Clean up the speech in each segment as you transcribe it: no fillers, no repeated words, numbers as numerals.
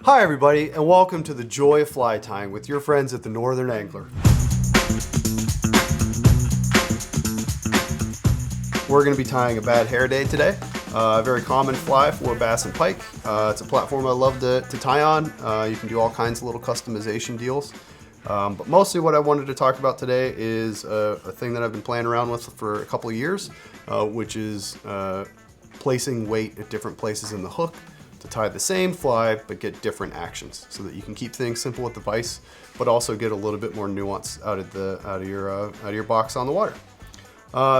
Hi everybody, and welcome to the Joy of Fly Tying with your friends at the Northern Angler. We're going to be tying a bad hair day today. A very common fly for bass and pike. It's a platform I love to tie on. You can do all kinds of little customization deals. But mostly what I wanted to talk about today is a thing that I've been playing around with for a couple of years, which is placing weight at different places in the hook to tie the same fly but get different actions, so that you can keep things simple with the vise, but also get a little bit more nuance out of your box on the water.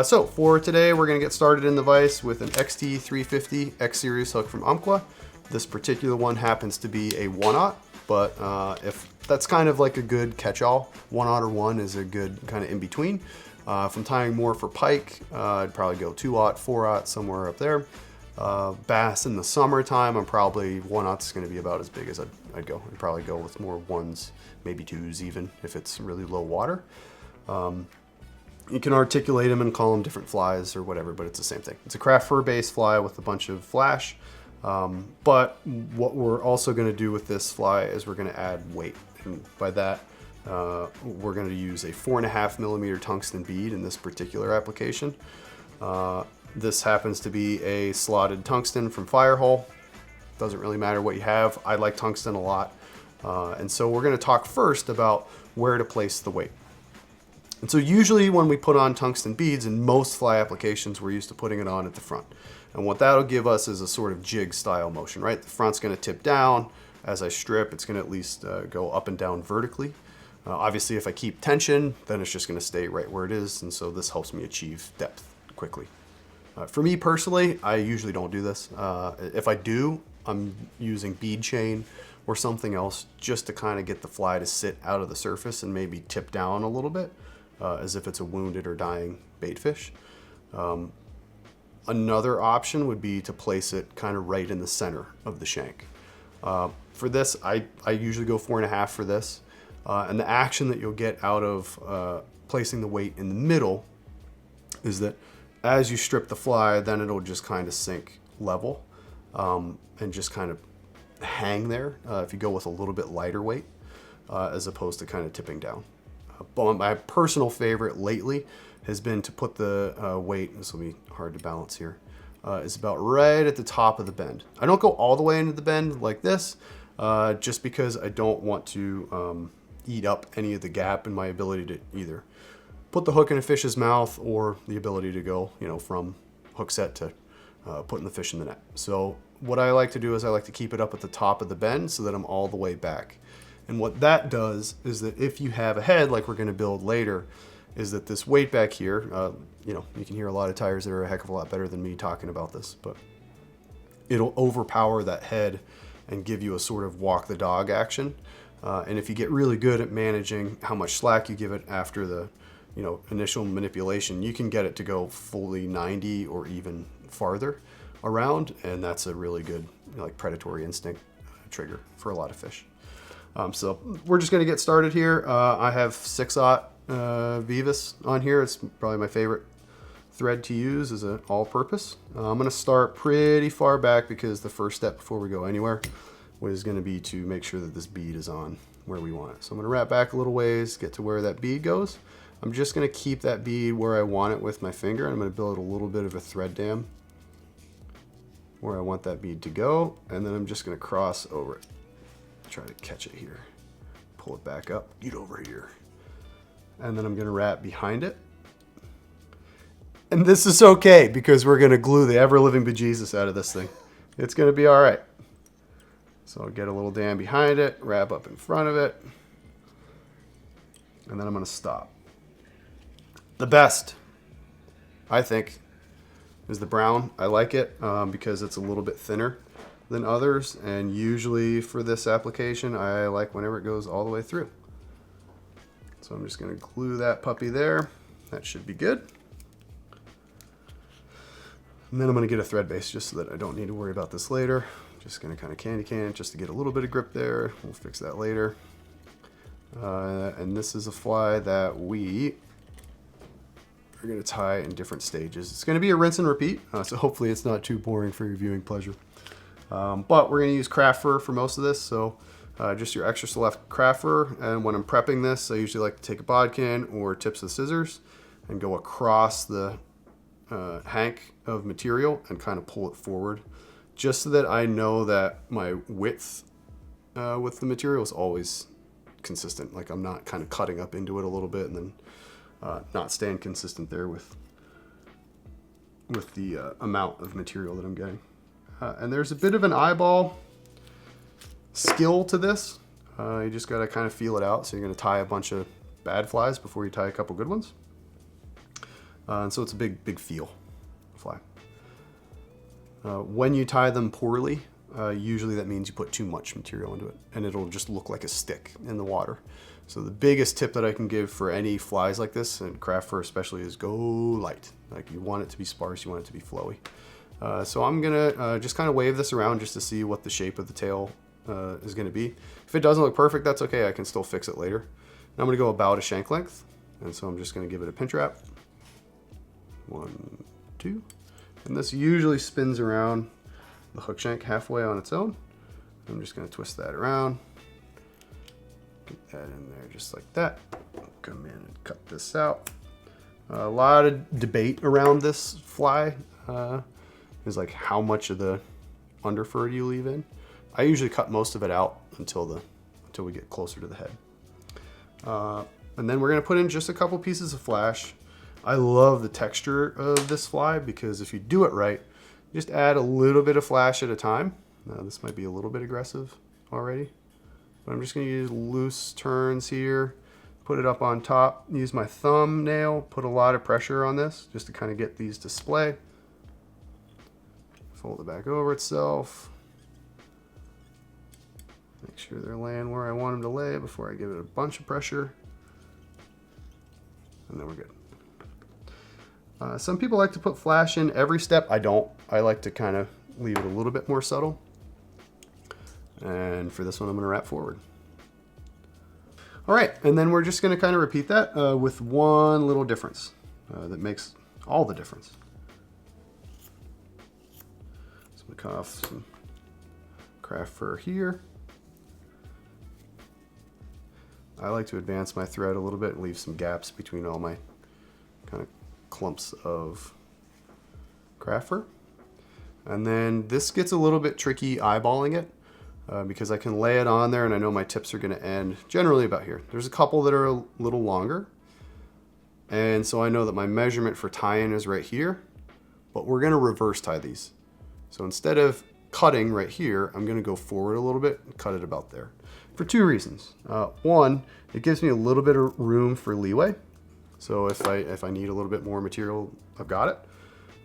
So for today, we're going to get started in the vise with an XT350 X Series hook from Umpqua. This particular one happens to be a 1/0, but if that's kind of like a good catch-all. 1/0 or 1 is a good kind of in between. If I'm tying more for pike, I'd probably go 2/0, 4/0, somewhere up there. Bass in the summertime, I'm probably 1/0 is going to be about as big as I'd go. I'd probably go with more 1s, maybe 2s even, if it's really low water. You can articulate them and call them different flies or whatever, but it's the same thing. It's a craft fur based fly with a bunch of flash. But what we're also going to do with this fly is we're going to add weight. And by that, we're going to use a 4.5mm tungsten bead in this particular application. This happens to be a slotted tungsten from Firehole. Doesn't really matter what you have. I like tungsten a lot. And so we're going to talk first about where to place the weight. And so usually when we put on tungsten beads, in most fly applications, we're used to putting it on at the front. And what that'll give us is a sort of jig style motion, right? The front's going to tip down. As I strip, it's going to at least go up and down vertically. Obviously, if I keep tension, then it's just going to stay right where it is. And so this helps me achieve depth quickly. For me personally, I usually don't do this. If I do, I'm using bead chain or something else just to kind of get the fly to sit out of the surface and maybe tip down a little bit, as if it's a wounded or dying bait fish. Another option would be to place it kind of right in the center of the shank. For this, I usually go 4.5 for this. And the action that you'll get out of placing the weight in the middle is that as you strip the fly, then it'll just kind of sink level and just kind of hang there if you go with a little bit lighter weight as opposed to kind of tipping down. But my personal favorite lately has been to put the weight, this will be hard to balance here, is about right at the top of the bend. I don't go all the way into the bend like this, just because I don't want to eat up any of the gap in my ability to either put the hook in a fish's mouth or the ability to go, from hook set to putting the fish in the net. So what I like to do is I like to keep it up at the top of the bend so that I'm all the way back. And what that does is that if you have a head like we're going to build later, is that this weight back here, you can hear a lot of tires that are a heck of a lot better than me talking about this, but it'll overpower that head and give you a sort of walk the dog action. And if you get really good at managing how much slack you give it after the initial manipulation, you can get it to go fully 90 or even farther around, and that's a really good predatory instinct trigger for a lot of fish. So we're just going to get started here. I have 6/0 vise on here. It's probably my favorite thread to use as an all-purpose. I'm going to start pretty far back because the first step before we go anywhere is going to be to make sure that this bead is on where we want it. So I'm going to wrap back a little ways, get to where that bead goes. I'm just going to keep that bead where I want it with my finger, and I'm going to build a little bit of a thread dam where I want that bead to go, and then I'm just going to cross over it. Try to catch it here. Pull it back up. Get over here. And then I'm going to wrap behind it. And this is okay because we're going to glue the ever-living bejesus out of this thing. It's going to be all right. So I'll get a little dam behind it, wrap up in front of it, and then I'm going to stop. The best, I think, is the brown. I like it because it's a little bit thinner than others, and usually for this application I like whenever it goes all the way through. So I'm just going to glue that puppy there. That should be good. And then I'm going to get a thread base just so that I don't need to worry about this later. Just going to kind of candy can it just to get a little bit of grip there. We'll fix that later. And this is a fly that we are going to tie in different stages. It's going to be a rinse and repeat, so hopefully it's not too boring for your viewing pleasure. But we're going to use craft fur for most of this, so just your extra select craft fur. And when I'm prepping this, I usually like to take a bodkin or tips of scissors and go across the hank of material and kind of pull it forward, just so that I know that my width with the material is always consistent. Like I'm not kind of cutting up into it a little bit and then not staying consistent there with the amount of material that I'm getting. And there's a bit of an eyeball skill to this. You just got to kind of feel it out. So you're going to tie a bunch of bad flies before you tie a couple good ones. And so it's a big feel fly. When you tie them poorly, usually that means you put too much material into it and it'll just look like a stick in the water. So the biggest tip that I can give for any flies like this, and craft fur especially, is go light. Like you want it to be sparse, you want it to be flowy. So I'm gonna just kind of wave this around just to see what the shape of the tail is gonna be. If it doesn't look perfect, that's okay, I can still fix it later. And I'm gonna go about a shank length. And so I'm just gonna give it a pinch wrap. 1, 2. And this usually spins around the hook shank halfway on its own. I'm just gonna twist that around. Get that in there just like that. I'll come in and cut this out. A lot of debate around this fly is like how much of the underfur do you leave in. I usually cut most of it out until we get closer to the head. And then we're gonna put in just a couple pieces of flash. I love the texture of this fly because if you do it right, just add a little bit of flash at a time. This might be a little bit aggressive already, but I'm just gonna use loose turns here, put it up on top, use my thumbnail, put a lot of pressure on this just to kind of get these to splay. Fold it back over itself. Make sure they're laying where I want them to lay before I give it a bunch of pressure. And then we're good. Some people like to put flash in every step. I don't. I like to kind of leave it a little bit more subtle. And for this one, I'm gonna wrap forward. All right, and then we're just gonna kind of repeat that with one little difference that makes all the difference. So I'm gonna cut off some craft fur here. I like to advance my thread a little bit and leave some gaps between all my kind of clumps of craft fur. And then this gets a little bit tricky eyeballing it because I can lay it on there and I know my tips are gonna end generally about here. There's a couple that are a little longer. And so I know that my measurement for tie-in is right here, but we're gonna reverse tie these. So instead of cutting right here, I'm gonna go forward a little bit and cut it about there. For two reasons. One, it gives me a little bit of room for leeway. So if I need a little bit more material, I've got it.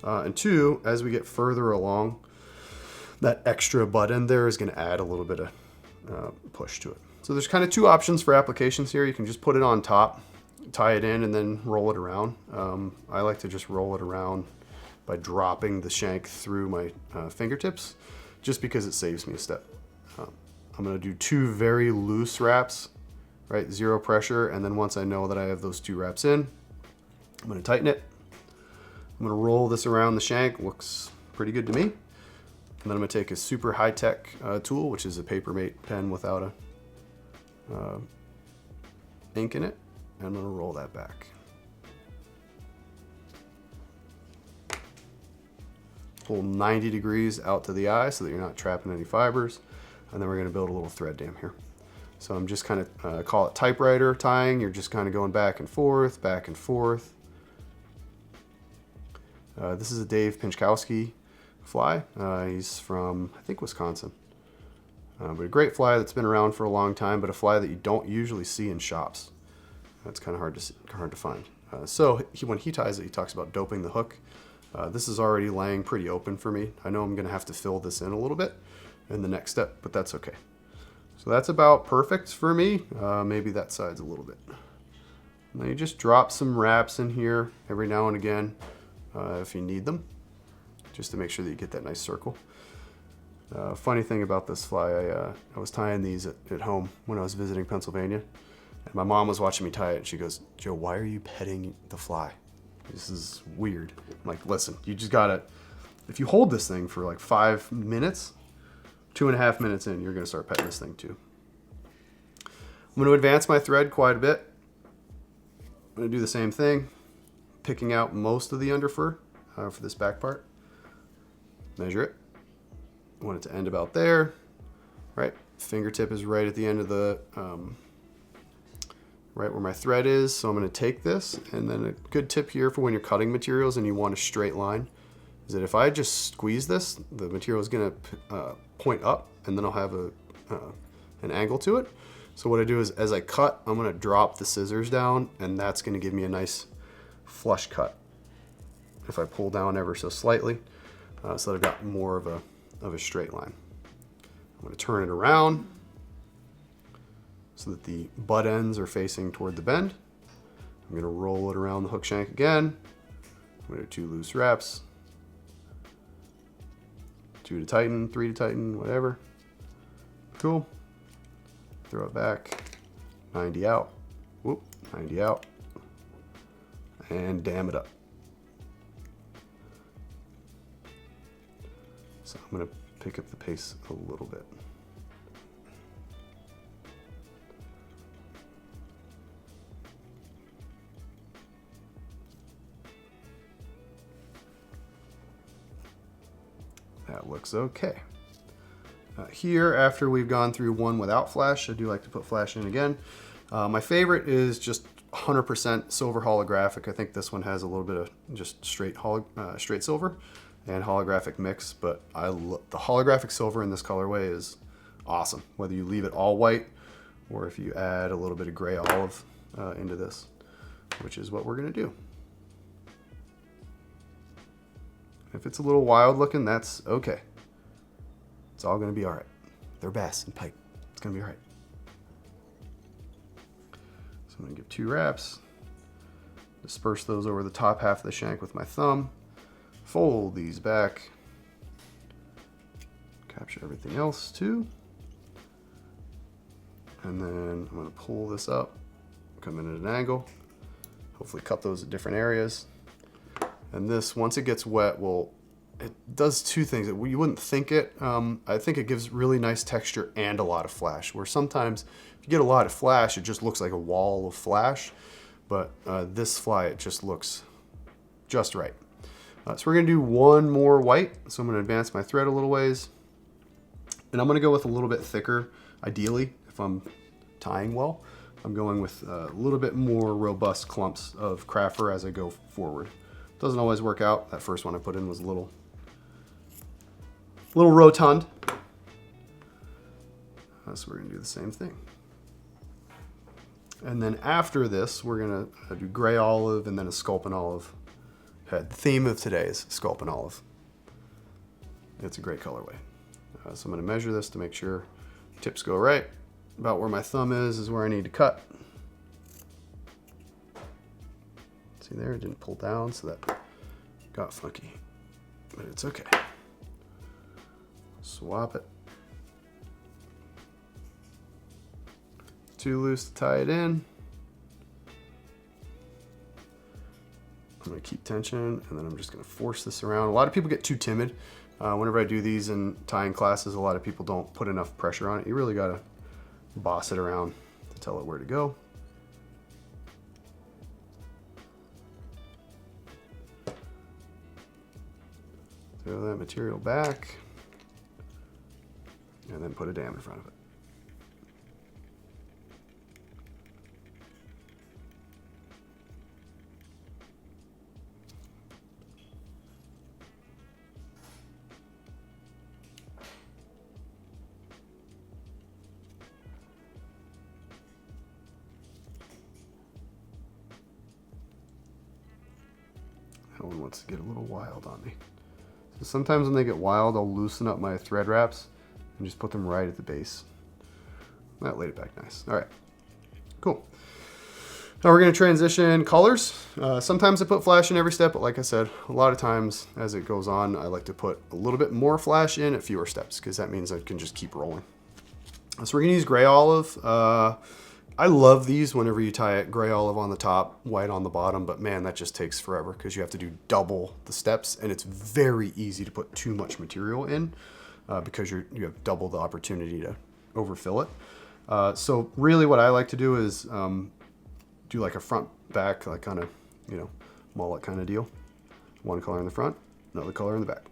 And two, as we get further along, that extra butt end there is gonna add a little bit of push to it. So there's kind of two options for applications here. You can just put it on top, tie it in, and then roll it around. I like to just roll it around by dropping the shank through my fingertips, just because it saves me a step. I'm gonna do two very loose wraps, right? Zero pressure, and then once I know that I have those two wraps in, I'm gonna tighten it. I'm gonna roll this around the shank, looks pretty good to me. And then I'm gonna take a super high-tech tool, which is a Papermate pen without a ink in it, and I'm gonna roll that back. Pull 90 degrees out to the eye so that you're not trapping any fibers. And then we're gonna build a little thread dam here. So I'm just kind of, call it typewriter tying. You're just kind of going back and forth, back and forth. This is a Dave Pinchkowski fly. He's from, I think, Wisconsin. But a great fly that's been around for a long time, but a fly that you don't usually see in shops. That's kind of hard to find. So when he ties it, he talks about doping the hook. This is already laying pretty open for me. I know I'm gonna have to fill this in a little bit in the next step, but that's okay. So that's about perfect for me. Maybe that side's a little bit. Now you just drop some wraps in here every now and again if you need them, just to make sure that you get that nice circle. Funny thing about this fly, I was tying these at home when I was visiting Pennsylvania, and my mom was watching me tie it, and she goes, "Joe, why are you petting the fly? This is weird." I'm like, listen, you just gotta, if you hold this thing for like 5 minutes, 2.5 minutes in, you're gonna start petting this thing too. I'm gonna advance my thread quite a bit. I'm gonna do the same thing, picking out most of the underfur for this back part. Measure it. I want it to end about there, right? Fingertip is right at the end of the, right where my thread is. So I'm gonna take this, and then a good tip here for when you're cutting materials and you want a straight line is that if I just squeeze this, the material is gonna point up, and then I'll have an angle to it. So what I do is as I cut, I'm gonna drop the scissors down, and that's gonna give me a nice flush cut. If I pull down ever so slightly, so that I've got more of a straight line. I'm gonna turn it around so that the butt ends are facing toward the bend. I'm gonna roll it around the hook shank again. I'm gonna do 2 loose wraps. 2 to tighten, 3 to tighten, whatever. Cool. Throw it back, 90 out. Whoop, 90 out. And dam it up. So I'm gonna pick up the pace a little bit. That looks okay. Here, after we've gone through one without flash, I do like to put flash in again. My favorite is just 100% silver holographic. I think this one has a little bit of just straight silver and holographic mix, but the holographic silver in this colorway is awesome. Whether you leave it all white or if you add a little bit of gray olive into this, which is what we're gonna do. If it's a little wild looking, that's okay. It's all gonna be all right. They're bass and pike. It's gonna be all right. So I'm gonna give 2 wraps. Disperse those over the top half of the shank with my thumb. Fold these back. Capture everything else too. And then I'm gonna pull this up, come in at an angle, hopefully cut those at different areas. And this, once it gets wet, it does 2 things. You wouldn't think it. I think it gives really nice texture and a lot of flash, where sometimes if you get a lot of flash, it just looks like a wall of flash. But this fly, it just looks just right. So we're gonna do 1 more white. So I'm gonna advance my thread a little ways. And I'm gonna go with a little bit thicker, ideally, if I'm tying well. I'm going with a little bit more robust clumps of craft fur as I go forward. Doesn't always work out. That first one I put in was a little rotund. So we're gonna do the same thing. And then after this, we're gonna do gray olive and then a sculpin olive head. The theme of today is sculpin olive. It's a great colorway. So I'm gonna measure this to make sure tips go right. About where my thumb is where I need to cut. See there, it didn't pull down, so that got funky, but it's okay. Swap it. Too loose to tie it in. I'm gonna keep tension, and then I'm just gonna force this around. A lot of people get too timid. Whenever I do these in tying classes, a lot of people don't put enough pressure on it. You really gotta boss it around to tell it where to go. Throw that material back, and then put a dam in front of it. That one wants to get a little wild on me. So sometimes when they get wild, I'll loosen up my thread wraps and just put them right at the base. That laid it back nice. All right, cool. Now we're gonna transition colors. Sometimes I put flash in every step, but like I said, a lot of times as it goes on, I like to put a little bit more flash in at fewer steps because that means I can just keep rolling. So we're gonna use gray olive. I love these whenever you tie it, gray olive on the top, white on the bottom, but man, that just takes forever because you have to do double the steps and it's very easy to put too much material in. because you have double the opportunity to overfill it. So really what I like to do is do like a front back, like kind of, you know, mullet kind of deal. One color in the front, another color in the back.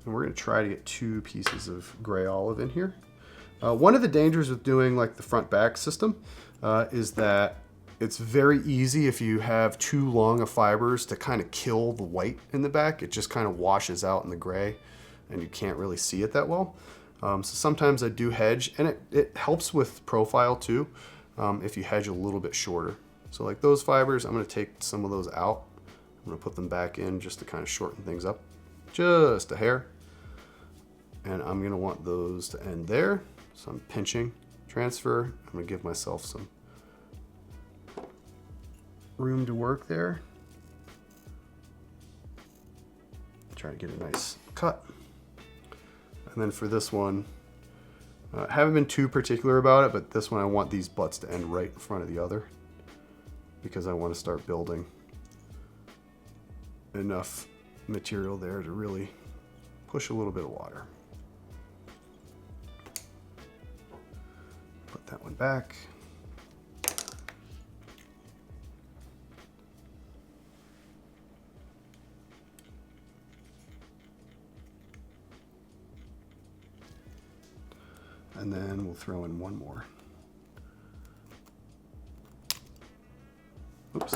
And we're going to try to get 2 pieces of gray olive in here. One of the dangers with doing like the front back system is that it's very easy if you have too long of fibers to kind of kill the white in the back. It just kind of washes out in the gray and you can't really see it that well. So sometimes I do hedge, and it helps with profile too if you hedge a little bit shorter. So like those fibers, I'm going to take some of those out. I'm going to put them back in just to kind of shorten things up just a hair. And I'm going to want those to end there. So I'm pinching, transfer. I'm going to give myself some room to work there. Try to get a nice cut. And then for this one, haven't been too particular about it, but this one I want these butts to end right in front of the other because I want to start building enough material there to really push a little bit of water. Put that one back. And then we'll throw in one more. Oops.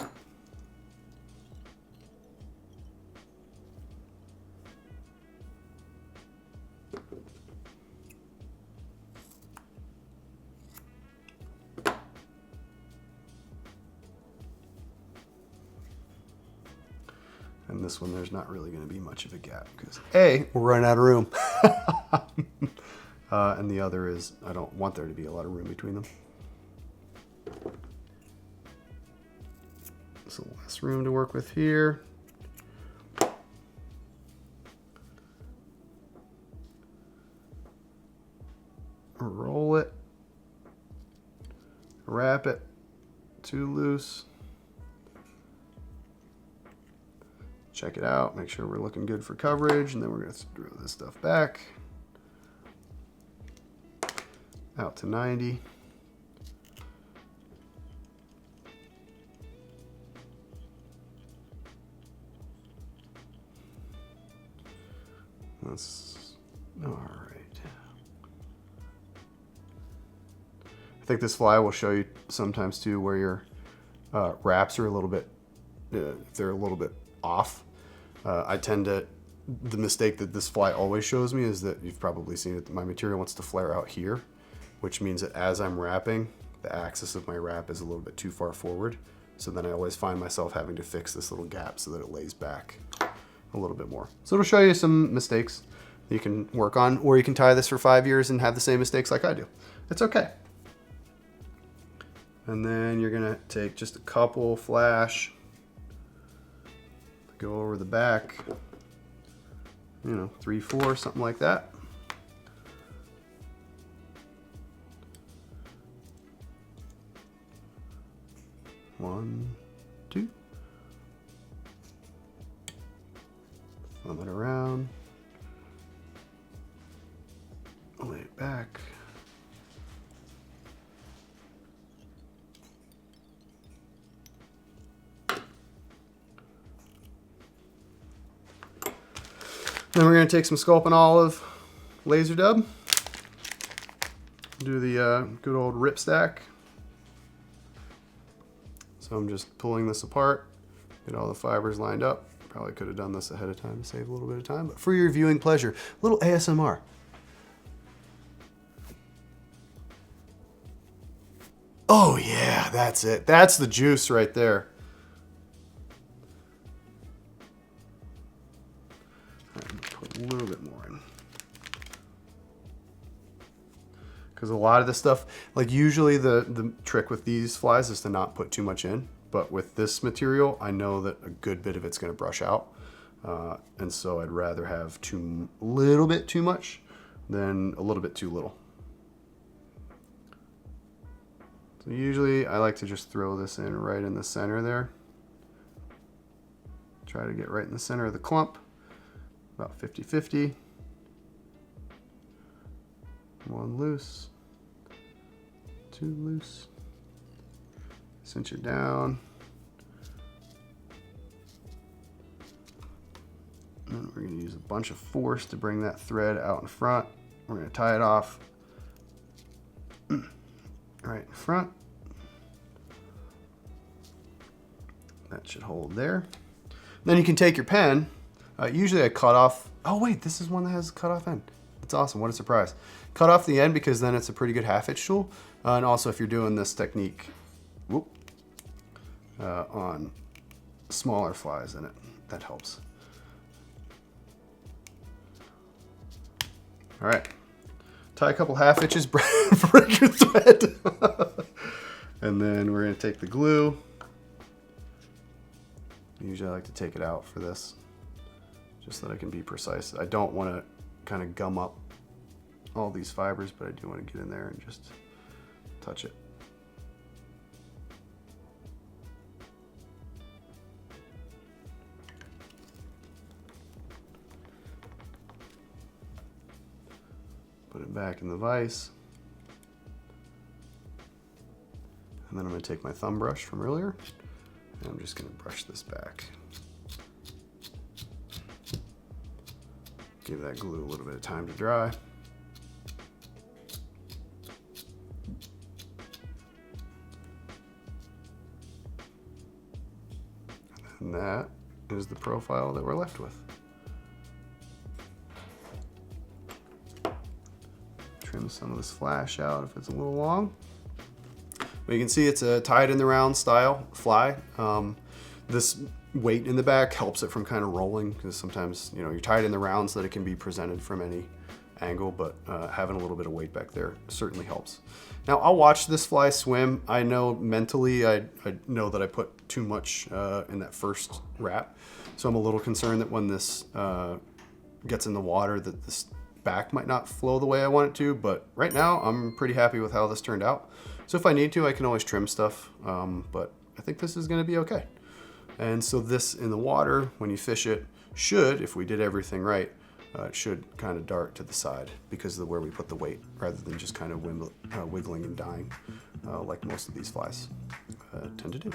And this one, there's not really going to be much of a gap because A, we're running out of room. And the other is, I don't want there to be a lot of room between them. So less room to work with here. Roll it. Wrap it. Too loose. Check it out. Make sure we're looking good for coverage. And then we're going to throw this stuff back. Out to 90. That's all right. I think this fly will show you sometimes too where your wraps are a little bit, they're a little bit off. I tend to, the mistake that this fly always shows me is that you've probably seen it, my material wants to flare out here, which means that as I'm wrapping, the axis of my wrap is a little bit too far forward. So then I always find myself having to fix this little gap so that it lays back a little bit more. So it'll show you some mistakes that you can work on, or you can tie this for 5 years and have the same mistakes like I do. It's okay. And then you're gonna take just a couple flash, go over the back, 3, 4, something like that. One, two. Thumb it around. Lay it back. Then we're going to take some Sculpin Olive laser dub. Do the good old rip stack. So I'm just pulling this apart, get all the fibers lined up. Probably could have done this ahead of time to save a little bit of time, but for your viewing pleasure, a little ASMR. Oh yeah, that's it. That's the juice right there. Put a little bit more in. Because a lot of the stuff, like usually the trick with these flies is to not put too much in. But with this material, I know that a good bit of it's going to brush out. And so I'd rather have a little bit too much than a little bit too little. So usually I like to just throw this in right in the center there. Try to get right in the center of the clump, about 50-50. One loose, two loose. Cinch it down. And we're going to use a bunch of force to bring that thread out in front. We're going to tie it off right in front. That should hold there. Then you can take your pen. Usually I cut off, oh wait, this is one that has a cut off end. That's awesome, what a surprise. Cut off the end because then it's a pretty good half hitch tool. And also if you're doing this technique on smaller flies in it, that helps. All right, tie a couple half hitches, break your thread. And then we're gonna take the glue. Usually I like to take it out for this, just so that I can be precise. I don't wanna kind of gum up all these fibers, but I do wanna get in there and just touch it. Put it back in the vise. And then I'm going to take my thumb brush from earlier, and I'm just going to brush this back. Give that glue a little bit of time to dry. And that is the profile that we're left with. Trim some of this flash out if it's a little long. But you can see it's a tied in the round style fly. This weight in the back helps it from kind of rolling, because sometimes you're tied in the round so that it can be presented from any angle, but having a little bit of weight back there certainly helps. Now I'll watch this fly swim. I know mentally I know that I put too much in that first wrap, so I'm a little concerned that when this gets in the water that this back might not flow the way I want it to, but right now I'm pretty happy with how this turned out. So if I need to, I can always trim stuff, but I think this is gonna be okay. And so this in the water, when you fish it, should, if we did everything right, it should kind of dart to the side because of where we put the weight, rather than just kind of wiggling and dying like most of these flies tend to do.